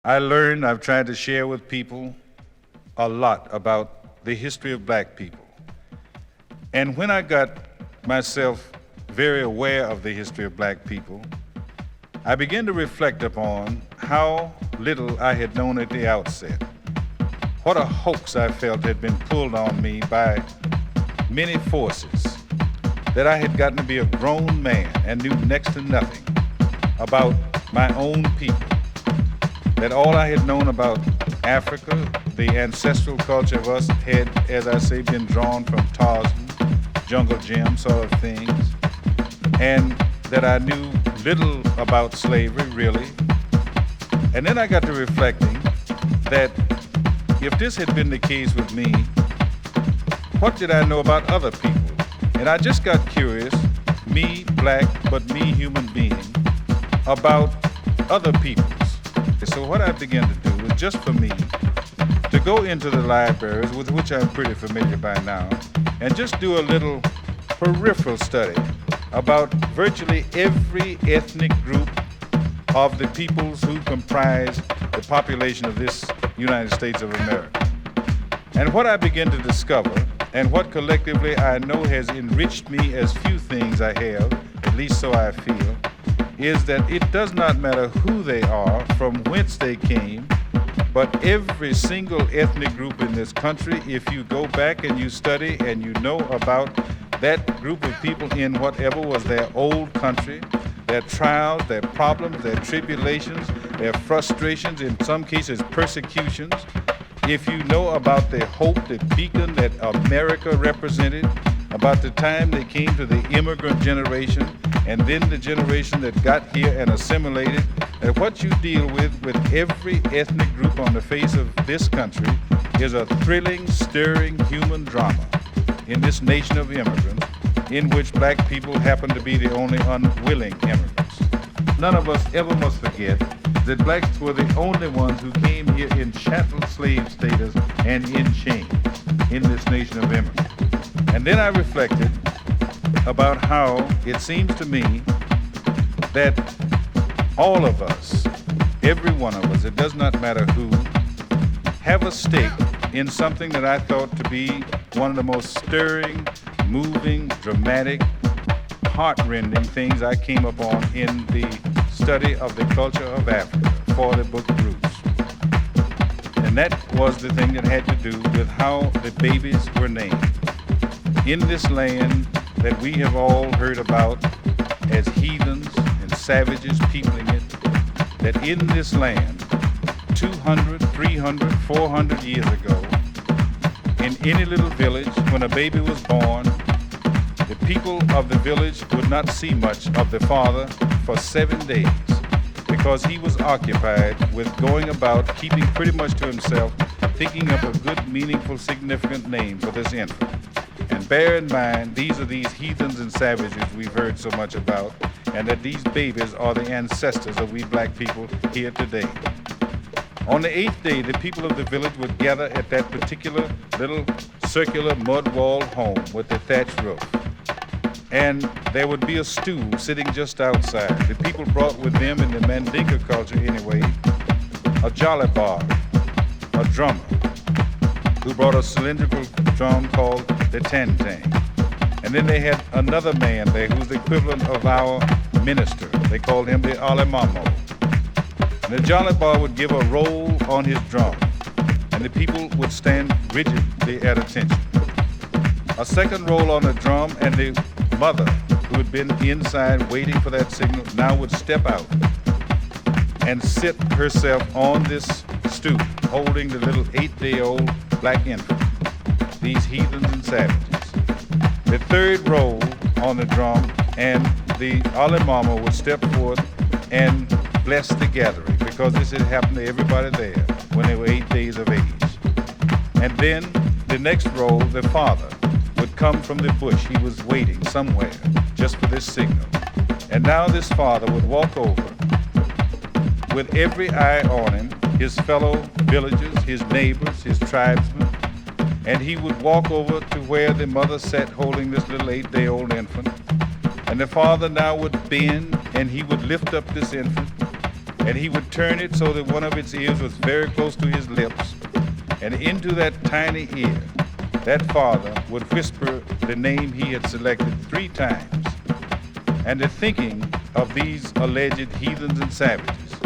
I've tried to share with people a lot about the history of black people. And when I got myself very aware of the history of black people, I began to reflect upon how little I had known at the outset. What a hoax I felt had been pulled on me by many forces, that I had gotten to be a grown man and knew next to nothing about my own people, that all I had known about Africa, the ancestral culture of us, had, as I say, been drawn from Tarzan, Jungle Jim sort of things, and that I knew little about slavery, really. And then I got to reflecting that if this had been the case with me, what did I know about other people? And I just got curious, me, black, but me, human being, about other peoples. So what I began to do was just for me to go into the libraries, with which I'm pretty familiar by now, and just do a little peripheral study about virtually every ethnic group of the peoples who comprise the population of this United States of America. And what I began to discover, and what collectively I know has enriched me as few things I have, at least so I feel, is that it does not matter who they are, from whence they came, but every single ethnic group in this country, if you go back and you study and you know about that group of people in whatever was their old country, their trials, their problems, their tribulations, their frustrations, in some cases persecutions, if you know about the hope, the beacon that America represented, about the time they came to the immigrant generation, and then the generation that got here and assimilated, that what you deal with every ethnic group on the face of this country is a thrilling, stirring human drama in this nation of immigrants, in which black people happen to be the only unwilling immigrants. None of us ever must forget that blacks were the only ones who came here in chattel slave status and in chains in this nation of immigrants. And then I reflected about how it seems to me that all of us, every one of us, it does not matter who, have a stake in something that I thought to be one of the most stirring, moving, dramatic, heart-rending things I came upon in the study of the culture of Africa for the book Roots. And that was the thing that had to do with how the babies were named. In this land that we have all heard about as heathens and savages peopling it, that in this land, 200, 300, 400 years ago, in any little village, when a baby was born, the people of the village would not see much of the father for 7 days because he was occupied with going about keeping pretty much to himself, thinking of a good, meaningful, significant name for this infant. And bear in mind, these are these heathens and savages we've heard so much about, and that these babies are the ancestors of we black people here today. On the 8th day, the people of the village would gather at that particular little circular mud wall home with the thatched roof. And there would be a stool sitting just outside. The people brought with them, in the Mandinka culture anyway, a jolly bar, a drummer, who brought a cylindrical drum called the tantang. And then they had another man there who's the equivalent of our minister. They called him the alemamo. And the jolly bar would give a roll on his drum, and the people would stand rigidly at attention. A second roll on the drum, and the mother, who had been inside waiting for that signal, now would step out and sit herself on this stoop, holding the little 8-day-old black infant, these heathens and savages. The third roll on the drum, and the alemama would step forth and bless the gathering, because this had happened to everybody there when they were 8 days of age. And then the next roll, the father would come from the bush. He was waiting somewhere just for this signal. And now this father would walk over with every eye on him, his fellow villagers, his neighbors, his tribesmen, and he would walk over to where the mother sat holding this little 8-day-old infant. And the father now would bend, and he would lift up this infant, and he would turn it so that one of its ears was very close to his lips, and into that tiny ear, that father would whisper the name he had selected 3 times. And the thinking of these alleged heathens and savages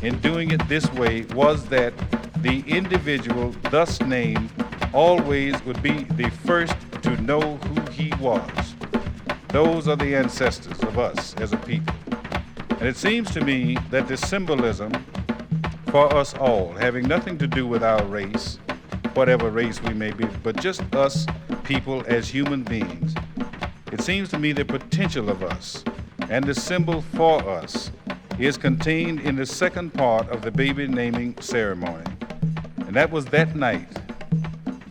in doing it this way was that the individual thus named always would be the first to know who he was. Those are the ancestors of us as a people. And it seems to me that the symbolism for us all, having nothing to do with our race, whatever race we may be, but just us people as human beings, it seems to me the potential of us and the symbol for us is contained in the second part of the baby naming ceremony. And that was that night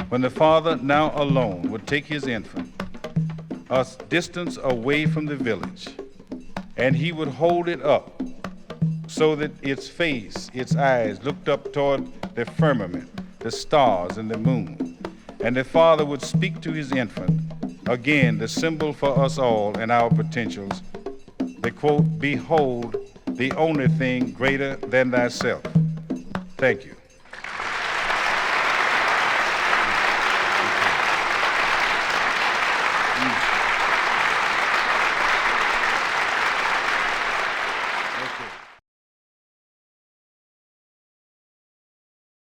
when the father, now alone, would take his infant a distance away from the village, and he would hold it up so that its face, its eyes looked up toward the firmament, the stars and the moon. And the father would speak to his infant, again, the symbol for us all and our potentials, the quote, "Behold, the only thing greater than thyself." Thank you.